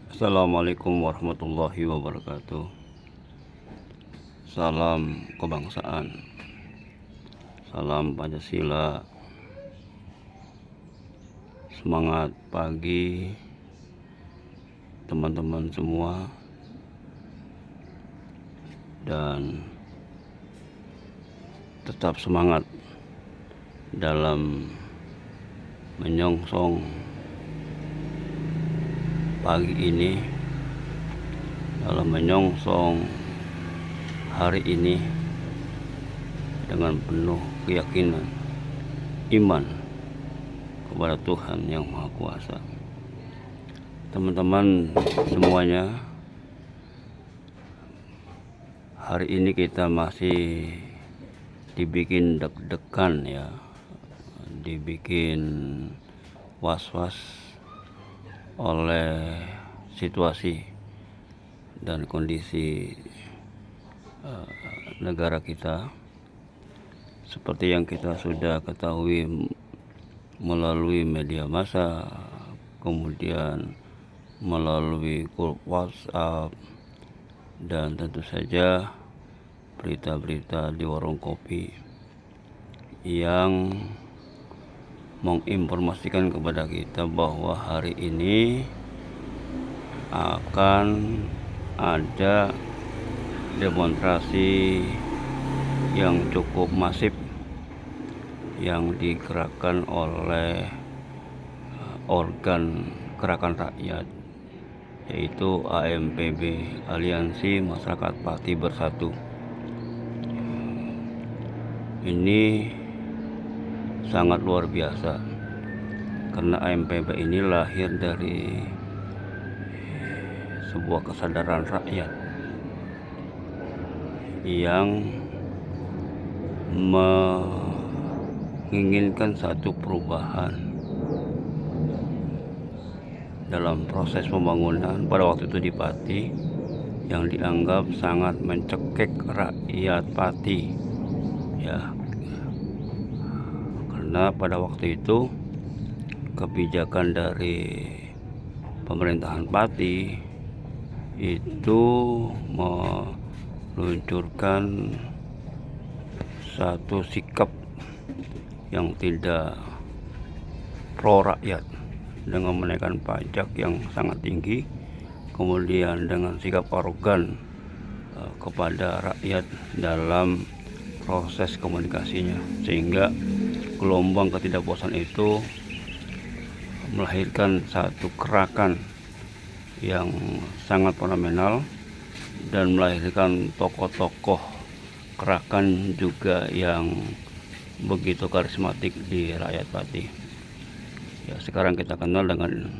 Assalamualaikum warahmatullahi wabarakatuh. Salam kebangsaan, salam Pancasila. Semangat pagi teman-teman semua, dan tetap semangat dalam menyongsong pagi ini, dalam menyongsong hari ini dengan penuh keyakinan, iman kepada Tuhan yang Maha Kuasa. Teman-teman semuanya, hari ini kita masih dibikin deg-degan ya, dibikin was-was oleh situasi dan kondisi negara kita. Seperti yang kita sudah ketahui melalui media massa, kemudian melalui grup WhatsApp, dan tentu saja berita-berita di warung kopi yang menginformasikan kepada kita bahwa hari ini akan ada demonstrasi yang cukup masif yang digerakkan oleh organ gerakan rakyat, yaitu AMPB, Aliansi Masyarakat Pati Bersatu. Ini sangat luar biasa karena AMPB ini lahir dari sebuah kesadaran rakyat yang menginginkan satu perubahan dalam proses pembangunan pada waktu itu di Pati yang dianggap sangat mencekik rakyat Pati ya, karena pada waktu itu kebijakan dari pemerintahan Pati itu meluncurkan satu sikap yang tidak pro rakyat dengan menaikkan pajak yang sangat tinggi, kemudian dengan sikap arogan kepada rakyat dalam proses komunikasinya, sehingga gelombang ketidakpuasan itu melahirkan satu gerakan yang sangat fenomenal dan melahirkan tokoh-tokoh gerakan juga yang begitu karismatik di rakyat Pati. Ya, sekarang kita kenal dengan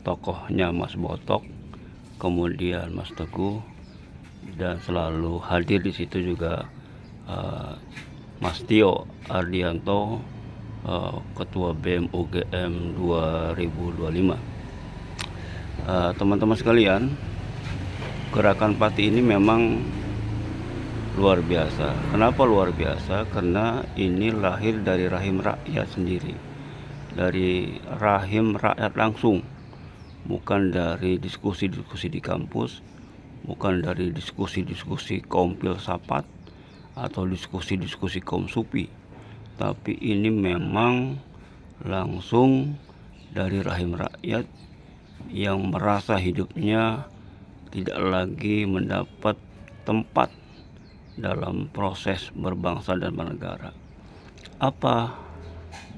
tokohnya Mas Botok, kemudian Mas Teguh, dan selalu hadir di situ juga Mas Tio Ardianto, Ketua BEM UGM 2025. Teman-teman sekalian, gerakan Pati ini memang luar biasa. Kenapa luar biasa? Karena ini lahir dari rahim rakyat sendiri, dari rahim rakyat langsung, bukan dari diskusi-diskusi di kampus, bukan dari diskusi-diskusi kaum filsafat atau diskusi-diskusi kaum sufi, tapi ini memang langsung dari rahim rakyat yang merasa hidupnya tidak lagi mendapat tempat dalam proses berbangsa dan bernegara. Apa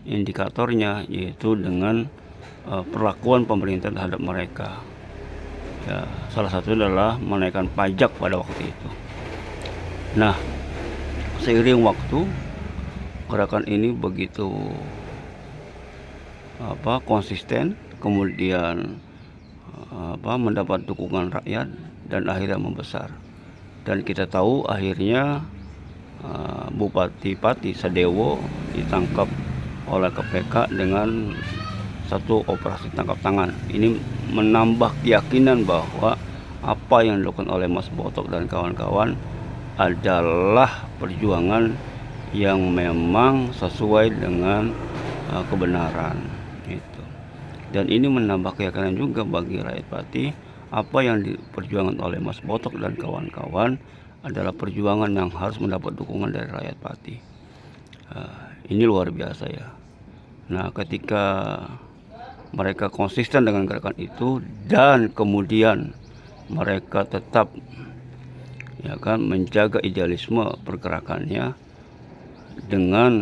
indikatornya? Yaitu dengan perlakuan pemerintah terhadap mereka. Ya, salah satu adalah menaikkan pajak pada waktu itu. Nah, seiring waktu gerakan ini begitu konsisten, kemudian mendapat dukungan rakyat dan akhirnya membesar. Dan kita tahu akhirnya Bupati Pati Sadewo ditangkap oleh KPK dengan satu operasi tangkap tangan. Ini menambah keyakinan bahwa apa yang dilakukan oleh Mas Botok dan kawan-kawan adalah perjuangan yang memang sesuai dengan kebenaran. Dan ini menambah keyakinan juga bagi rakyat Pati, apa yang diperjuangkan oleh Mas Botok dan kawan-kawan adalah perjuangan yang harus mendapat dukungan dari rakyat Pati. Ini luar biasa ya. Nah, ketika mereka konsisten dengan gerakan itu dan kemudian mereka tetap menjaga idealisme pergerakannya dengan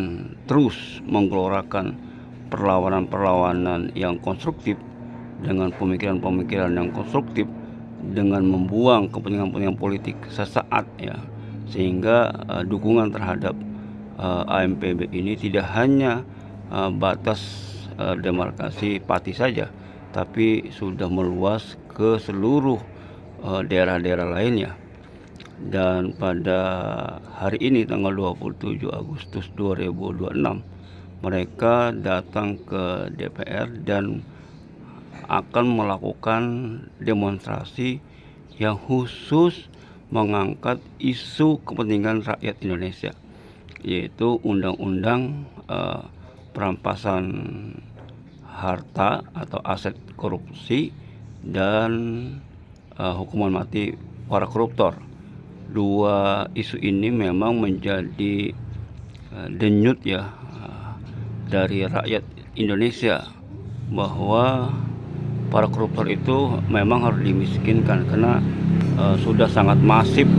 terus menggelorakan perlawanan-perlawanan yang konstruktif, dengan pemikiran-pemikiran yang konstruktif, dengan membuang kepentingan-kepentingan politik sesaat ya, sehingga dukungan terhadap AMPB ini tidak hanya batas demarkasi Pati saja, tapi sudah meluas ke seluruh daerah-daerah lainnya. Dan pada hari ini tanggal 27 Agustus 2026 mereka datang ke DPR dan akan melakukan demonstrasi yang khusus mengangkat isu kepentingan rakyat Indonesia, yaitu undang-undang perampasan harta atau aset korupsi dan hukuman mati para koruptor. Dua isu ini memang menjadi denyut ya dari rakyat Indonesia, bahwa para koruptor itu memang harus dimiskinkan karena sudah sangat masif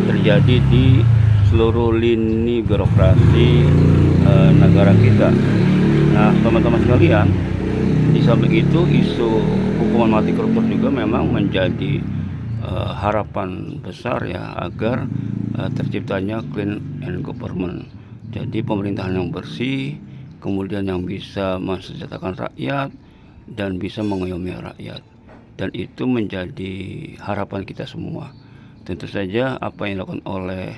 terjadi di seluruh lini birokrasi negara kita. Nah, teman-teman sekalian, di samping itu isu hukuman mati koruptor juga memang menjadi harapan besar ya, agar terciptanya clean and government. Jadi pemerintahan yang bersih, kemudian yang bisa mensejahterakan rakyat dan bisa mengayomi rakyat. Dan itu menjadi harapan kita semua. Tentu saja apa yang dilakukan oleh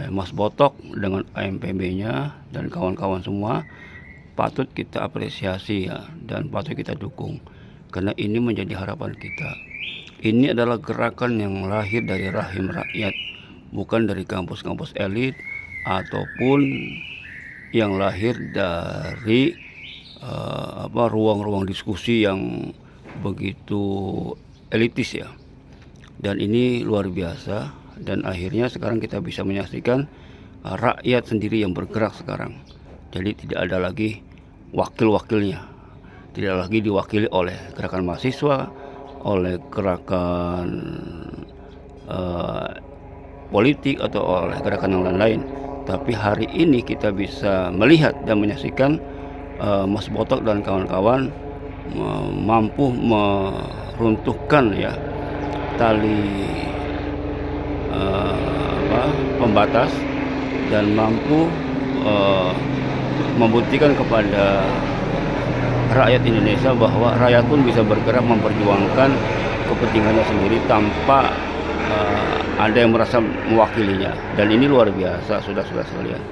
Mas Botok dengan AMPB-nya dan kawan-kawan semua patut kita apresiasi ya, dan patut kita dukung, karena ini menjadi harapan kita. Ini adalah gerakan yang lahir dari rahim rakyat, bukan dari kampus-kampus elit ataupun yang lahir dari ruang-ruang diskusi yang begitu elitis ya. Dan ini luar biasa, dan akhirnya sekarang kita bisa menyaksikan rakyat sendiri yang bergerak sekarang. Jadi tidak ada lagi wakil-wakilnya, tidak lagi diwakili oleh gerakan mahasiswa, oleh gerakan politik atau oleh gerakan yang lain-lain. Tapi hari ini kita bisa melihat dan menyaksikan Mas Botok dan kawan-kawan mampu meruntuhkan ya tali pembatas dan mampu membuktikan kepada rakyat Indonesia bahwa rakyat pun bisa bergerak memperjuangkan kepentingannya sendiri tanpa ada yang merasa mewakilinya. Dan ini luar biasa, saudara-saudara sekalian.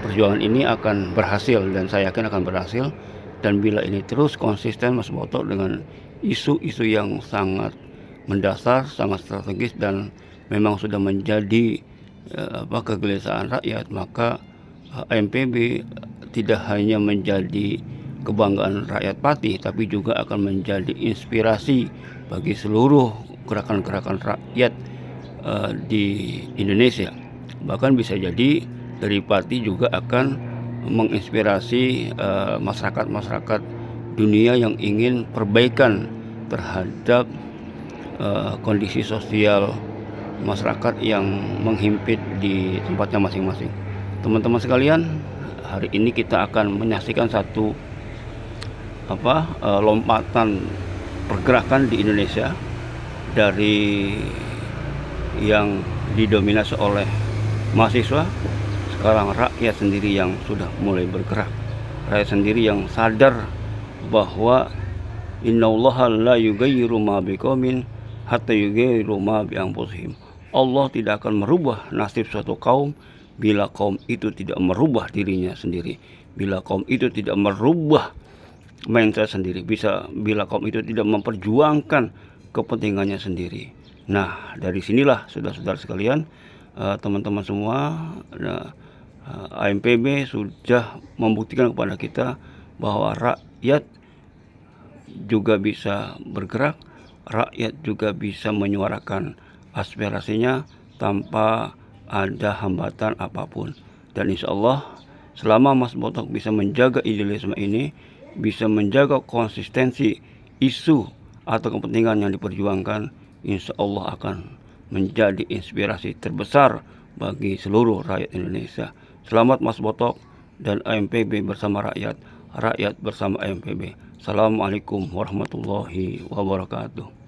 Perjuangan ini akan berhasil dan saya yakin akan berhasil. Dan bila ini terus konsisten Mas Botok dengan isu-isu yang sangat mendasar, sangat strategis dan memang sudah menjadi kegelisahan rakyat, maka AMPB tidak hanya menjadi kebanggaan rakyat Pati, tapi juga akan menjadi inspirasi bagi seluruh gerakan-gerakan rakyat di Indonesia. Bahkan bisa jadi dari Pati juga akan menginspirasi masyarakat-masyarakat dunia yang ingin perbaikan terhadap kondisi sosial masyarakat yang menghimpit di tempatnya masing-masing. Teman-teman sekalian, hari ini kita akan menyaksikan satu lompatan pergerakan di Indonesia dari yang didominasi oleh mahasiswa. Sekarang rakyat sendiri yang sudah mulai bergerak, rakyat sendiri yang sadar bahwa innallaha la yughayyiru ma biqaumin hatta yughayyiru ma bi anfusihim. Allah tidak akan merubah nasib suatu kaum bila kaum itu tidak merubah dirinya sendiri, bila kaum itu tidak merubah mindset sendiri, bila kaum itu tidak memperjuangkan kepentingannya sendiri. Nah, dari sinilah saudara-saudara sekalian, teman-teman semua, AMPB sudah membuktikan kepada kita bahwa rakyat juga bisa bergerak, rakyat juga bisa menyuarakan aspirasinya tanpa ada hambatan apapun. Dan insya Allah selama Mas Botok bisa menjaga idealisme ini, bisa menjaga konsistensi isu atau kepentingan yang diperjuangkan, insya Allah akan menjadi inspirasi terbesar bagi seluruh rakyat Indonesia. Selamat Mas Botok dan AMPB bersama rakyat, rakyat bersama AMPB. Assalamualaikum warahmatullahi wabarakatuh.